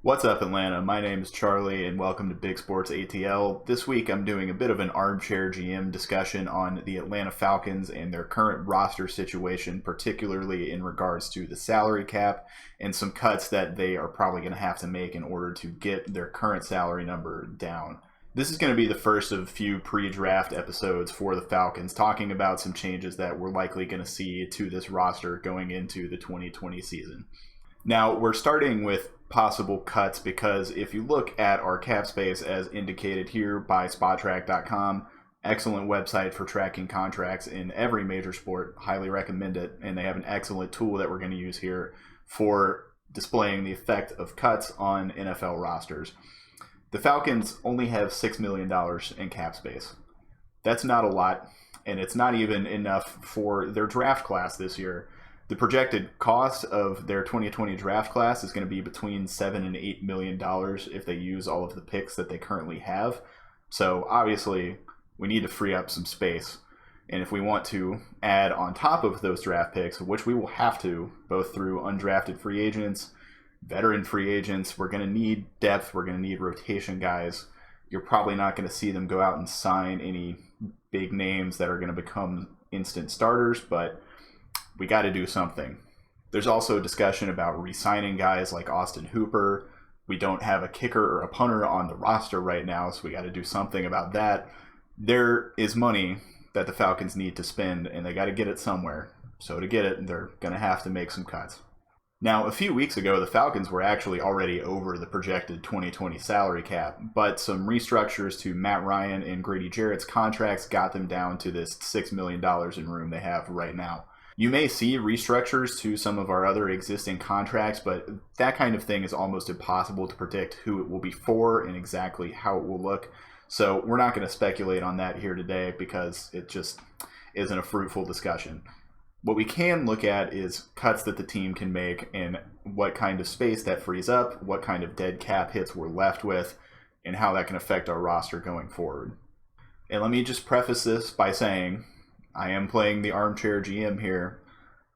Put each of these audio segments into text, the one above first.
What's up, Atlanta? My name is Charlie, and welcome to Big Sports ATL. This week, I'm doing a bit of an Armchair GM discussion on the Atlanta Falcons and their current roster situation, particularly in regards to the salary cap and some cuts that they are probably going to have to make in order to get their current salary number down. This is going to be the first of a few pre-draft episodes for the Falcons, talking about some changes that we're likely going to see to this roster going into the 2020 season. Now, we're starting with possible cuts because if you look at our cap space as indicated here by SpotTrack.com, excellent website for tracking contracts in every major sport, highly recommend it, and they have an excellent tool that we're going to use here for displaying the effect of cuts on NFL rosters. The Falcons only have $6 million in cap space. That's not a lot, and it's not even enough for their draft class this year. The projected cost of their 2020 draft class is going to be between $7 and $8 million if they use all of the picks that they currently have. So obviously, we need to free up some space. And if we want to add on top of those draft picks, which we will have to, both through undrafted free agents, veteran free agents, we're going to need depth, we're going to need rotation guys. You're probably not going to see them go out and sign any big names that are going to become instant starters, but we got to do something. There's also a discussion about re-signing guys like Austin Hooper. We don't have a kicker or a punter on the roster right now, so we got to do something about that. There is money that the Falcons need to spend, and they got to get it somewhere. So to get it, they're going to have to make some cuts. Now, a few weeks ago, the Falcons were actually already over the projected 2020 salary cap, but some restructures to Matt Ryan and Grady Jarrett's contracts got them down to this $6 million in room they have right now. You may see restructures to some of our other existing contracts, but that kind of thing is almost impossible to predict who it will be for and exactly how it will look. So we're not going to speculate on that here today because it just isn't a fruitful discussion. What we can look at is cuts that the team can make and what kind of space that frees up, what kind of dead cap hits we're left with, and how that can affect our roster going forward. And let me just preface this by saying I am playing the Armchair GM here.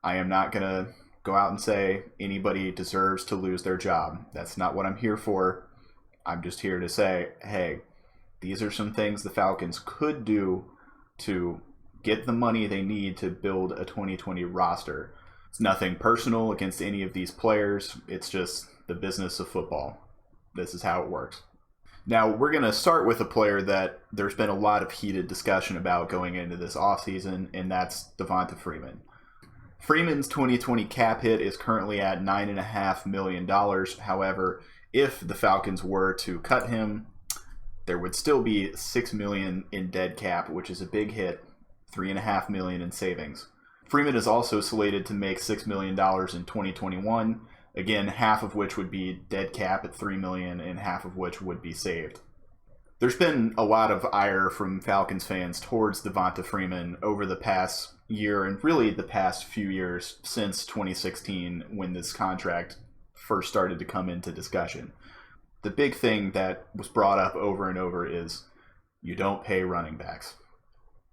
I am not going to go out and say anybody deserves to lose their job. That's not what I'm here for. I'm just here to say, hey, these are some things the Falcons could do to get the money they need to build a 2020 roster. It's nothing personal against any of these players. It's just the business of football. This is how it works. Now, we're going to start with a player that there's been a lot of heated discussion about going into this offseason, and that's Devonta Freeman. Freeman's 2020 cap hit is currently at $9.5 million. However, if the Falcons were to cut him, there would still be $6 million in dead cap, which is a big hit, $3.5 million in savings. Freeman is also slated to make $6 million in 2021. Again, half of which would be dead cap at $3 million and half of which would be saved. There's been a lot of ire from Falcons fans towards Devonta Freeman over the past year and really the past few years since 2016 when this contract first started to come into discussion. The big thing that was brought up over and over is you don't pay running backs.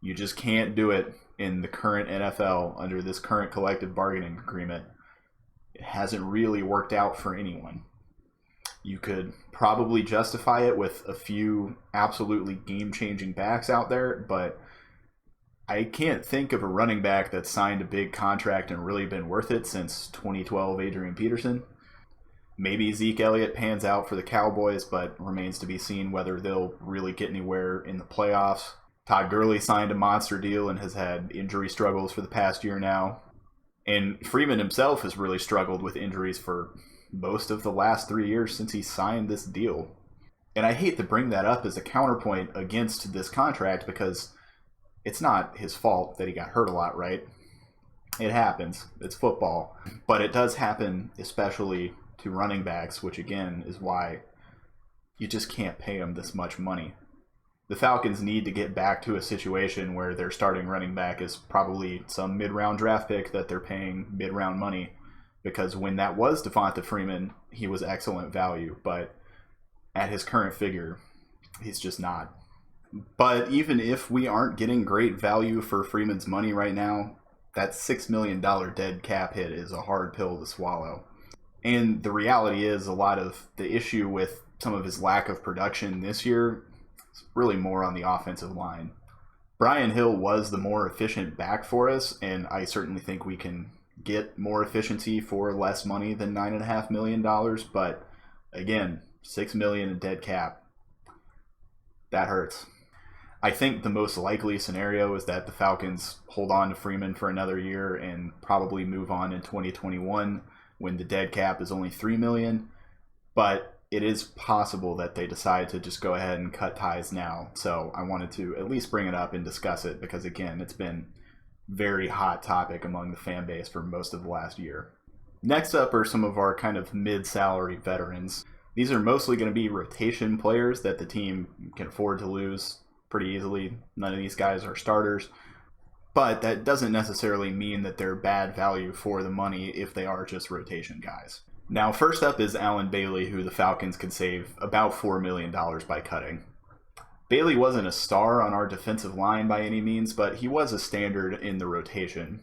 You just can't do it in the current NFL under this current collective bargaining agreement. It hasn't really worked out for anyone. You could probably justify it with a few absolutely game-changing backs out there, but I can't think of a running back that's signed a big contract and really been worth it since 2012 Adrian Peterson. Maybe Zeke Elliott pans out for the Cowboys, but remains to be seen whether they'll really get anywhere in the playoffs. Todd Gurley signed a monster deal and has had injury struggles for the past year now. And Freeman himself has really struggled with injuries for most of the last 3 years since he signed this deal. And I hate to bring that up as a counterpoint against this contract because it's not his fault that he got hurt a lot, right? It happens. It's football. But it does happen, especially to running backs, which again is why you just can't pay them this much money. The Falcons need to get back to a situation where their starting running back is probably some mid-round draft pick that they're paying mid-round money. Because when that was Devonta Freeman, he was excellent value. But at his current figure, he's just not. But even if we aren't getting great value for Freeman's money right now, that $6 million dead cap hit is a hard pill to swallow. And the reality is a lot of the issue with some of his lack of production this year is really more on the offensive line. Brian Hill was the more efficient back for us, and I certainly think we can get more efficiency for less money than $9.5 million. But again, $6 million in dead cap. That hurts. I think the most likely scenario is that the Falcons hold on to Freeman for another year and probably move on in 2021 when the dead cap is only $3 million. But it is possible that they decide to just go ahead and cut ties now. So I wanted to at least bring it up and discuss it because, again, it's been very hot topic among the fan base for most of the last year. Next up are some of our kind of mid-salary veterans. These are mostly going to be rotation players that the team can afford to lose pretty easily. None of these guys are starters, but that doesn't necessarily mean that they're bad value for the money if they are just rotation guys. Now, first up is Allen Bailey, who the Falcons could save about $4 million by cutting. Bailey wasn't a star on our defensive line by any means, but he was a standard in the rotation.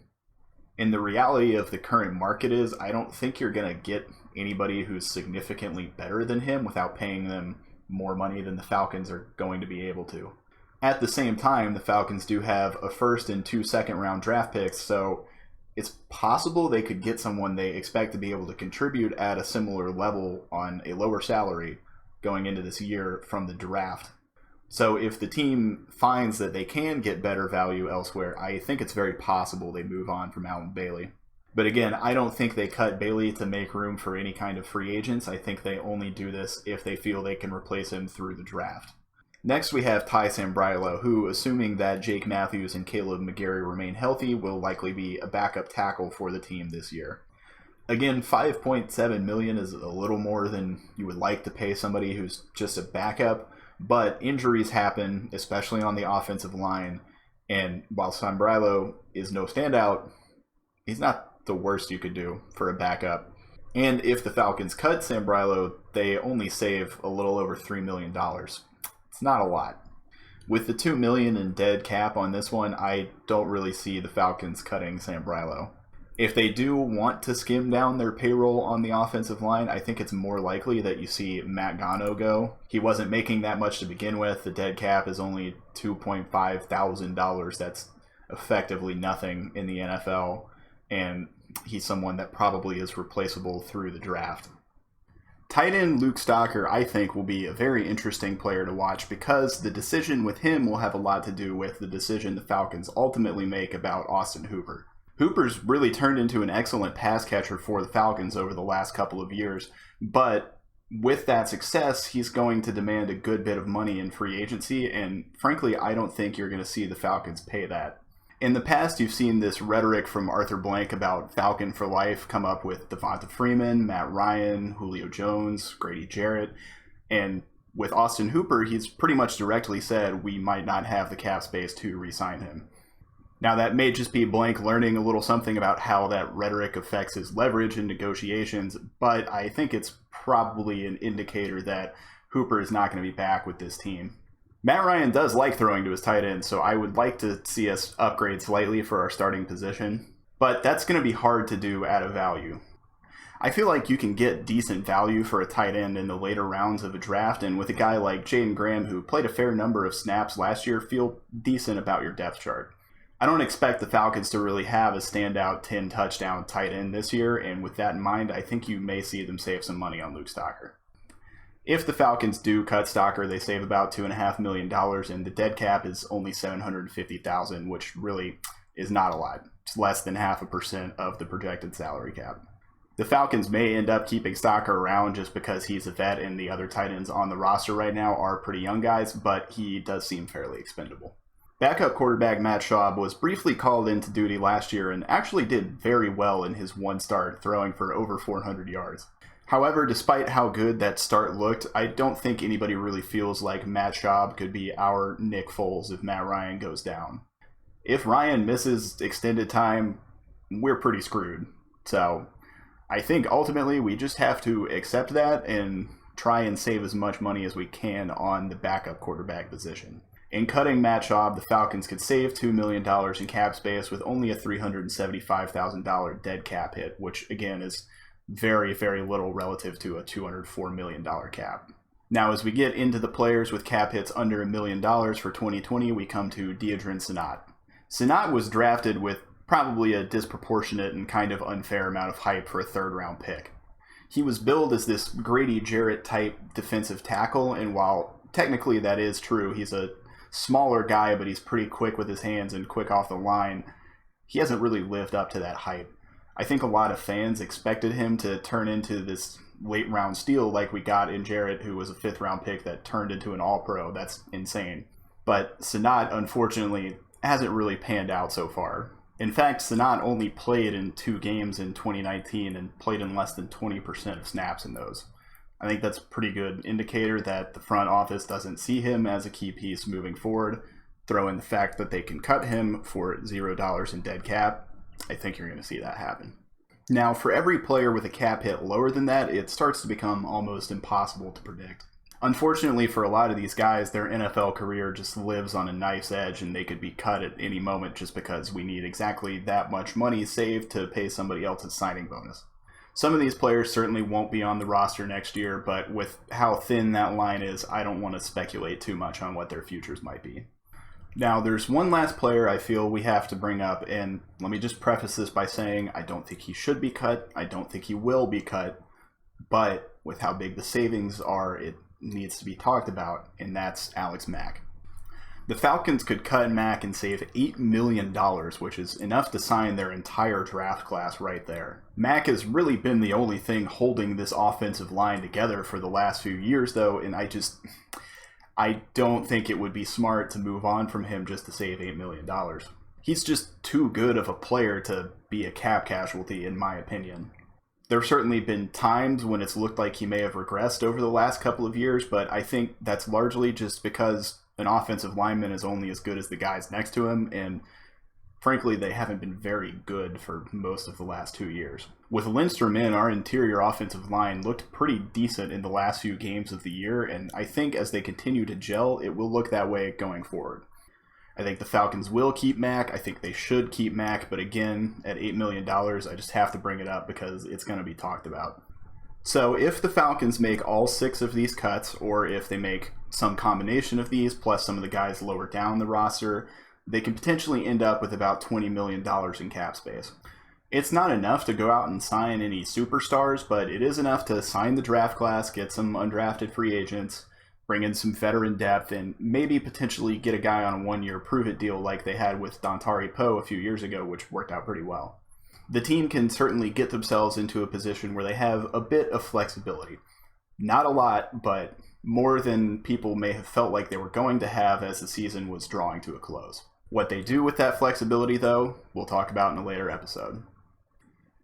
And the reality of the current market is I don't think you're going to get anybody who's significantly better than him without paying them more money than the Falcons are going to be able to. At the same time, the Falcons do have a first and 2 second-round draft picks, so it's possible they could get someone they expect to be able to contribute at a similar level on a lower salary going into this year from the draft. So if the team finds that they can get better value elsewhere, I think it's very possible they move on from Allen Bailey. But again, I don't think they cut Bailey to make room for any kind of free agents. I think they only do this if they feel they can replace him through the draft. Next, we have Ty Sambrailo, who, assuming that Jake Matthews and Caleb McGarry remain healthy, will likely be a backup tackle for the team this year. Again, $5.7 million is a little more than you would like to pay somebody who's just a backup, but injuries happen, especially on the offensive line, and while Sambrailo is no standout, he's not the worst you could do for a backup. And if the Falcons cut Sambrailo, they only save a little over $3 million. It's not a lot. With the $2 million in dead cap on this one, I don't really see the Falcons cutting Sambrailo. If they do want to skim down their payroll on the offensive line, I think it's more likely that you see Matt Gano go. He wasn't making that much to begin with. The dead cap is only $2.5 thousand. That's effectively nothing in the NFL, and he's someone that probably is replaceable through the draft. Tight end Luke Stocker, I think, will be a very interesting player to watch because the decision with him will have a lot to do with the decision the Falcons ultimately make about Austin Hooper. Hooper's really turned into an excellent pass catcher for the Falcons over the last couple of years, but with that success, he's going to demand a good bit of money in free agency, and frankly, I don't think you're going to see the Falcons pay that. In the past, you've seen this rhetoric from Arthur Blank about Falcon for life come up with Devonta Freeman, Matt Ryan, Julio Jones, Grady Jarrett, and with Austin Hooper, he's pretty much directly said we might not have the cap space to re-sign him. Now, that may just be Blank learning a little something about how that rhetoric affects his leverage in negotiations, but I think it's probably an indicator that Hooper is not going to be back with this team. Matt Ryan does like throwing to his tight end, so I would like to see us upgrade slightly for our starting position, but that's going to be hard to do at a value. I feel like you can get decent value for a tight end in the later rounds of a draft, and with a guy like Jaden Graham, who played a fair number of snaps last year, feel decent about your depth chart. I don't expect the Falcons to really have a standout 10-touchdown tight end this year, and with that in mind, I think you may see them save some money on Luke Stocker. If the Falcons do cut Stocker, they save about $2.5 million, and the dead cap is only $750,000, which really is not a lot. It's less than 0.5% of the projected salary cap. The Falcons may end up keeping Stocker around just because he's a vet and the other tight ends on the roster right now are pretty young guys, but he does seem fairly expendable. Backup quarterback Matt Schaub was briefly called into duty last year and actually did very well in his one start, throwing for over 400 yards. However, despite how good that start looked, I don't think anybody really feels like Matt Schaub could be our Nick Foles if Matt Ryan goes down. If Ryan misses extended time, we're pretty screwed. So I think ultimately we just have to accept that and try and save as much money as we can on the backup quarterback position. In cutting Matt Schaub, the Falcons could save $2 million in cap space with only a $375,000 dead cap hit, which again is very, very little relative to a $204 million cap. Now, as we get into the players with cap hits under $1 million for 2020, we come to Deadrin Senat. Senat was drafted with probably a disproportionate and kind of unfair amount of hype for a third-round pick. He was billed as this Grady Jarrett-type defensive tackle, and while technically that is true, he's a smaller guy, but he's pretty quick with his hands and quick off the line. He hasn't really lived up to that hype. I think a lot of fans expected him to turn into this late-round steal like we got in Jarrett, who was a fifth-round pick that turned into an All-Pro. That's insane. But Senat, unfortunately, hasn't really panned out so far. In fact, Senat only played in 2 games in 2019 and played in less than 20% of snaps in those. I think that's a pretty good indicator that the front office doesn't see him as a key piece moving forward. Throw in the fact that they can cut him for $0 in dead cap. I think you're going to see that happen. Now, for every player with a cap hit lower than that, it starts to become almost impossible to predict. Unfortunately for a lot of these guys, their NFL career just lives on a knife's edge and they could be cut at any moment just because we need exactly that much money saved to pay somebody else's signing bonus. Some of these players certainly won't be on the roster next year, but with how thin that line is, I don't want to speculate too much on what their futures might be. Now, there's one last player I feel we have to bring up, and let me just preface this by saying I don't think he should be cut, I don't think he will be cut, but with how big the savings are, it needs to be talked about, and that's Alex Mack. The Falcons could cut Mack and save $8 million, which is enough to sign their entire draft class right there. Mack has really been the only thing holding this offensive line together for the last few years, though, and I don't think it would be smart to move on from him just to save $8 million. He's just too good of a player to be a cap casualty, in my opinion. There have certainly been times when it's looked like he may have regressed over the last couple of years, but I think that's largely just because an offensive lineman is only as good as the guys next to him, and frankly, they haven't been very good for most of the last 2 years. With Lindstrom in, our interior offensive line looked pretty decent in the last few games of the year, and I think as they continue to gel, it will look that way going forward. I think the Falcons will keep Mack. I think they should keep Mack, but again, at $8 million, I just have to bring it up because it's going to be talked about. So if the Falcons make all 6 of these cuts, or if they make some combination of these, plus some of the guys lower down the roster, they can potentially end up with about $20 million in cap space. It's not enough to go out and sign any superstars, but it is enough to sign the draft class, get some undrafted free agents, bring in some veteran depth, and maybe potentially get a guy on a 1-year prove-it deal like they had with Dontari Poe a few years ago, which worked out pretty well. The team can certainly get themselves into a position where they have a bit of flexibility. Not a lot, but more than people may have felt like they were going to have as the season was drawing to a close. What they do with that flexibility, though, we'll talk about in a later episode.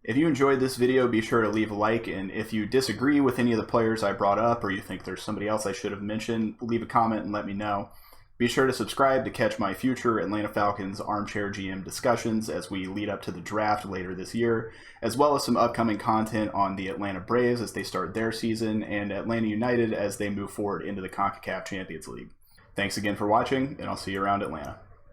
If you enjoyed this video, be sure to leave a like, and if you disagree with any of the players I brought up, or you think there's somebody else I should have mentioned, leave a comment and let me know. Be sure to subscribe to catch my future Atlanta Falcons Armchair GM discussions as we lead up to the draft later this year, as well as some upcoming content on the Atlanta Braves as they start their season, and Atlanta United as they move forward into the CONCACAF Champions League. Thanks again for watching, and I'll see you around Atlanta.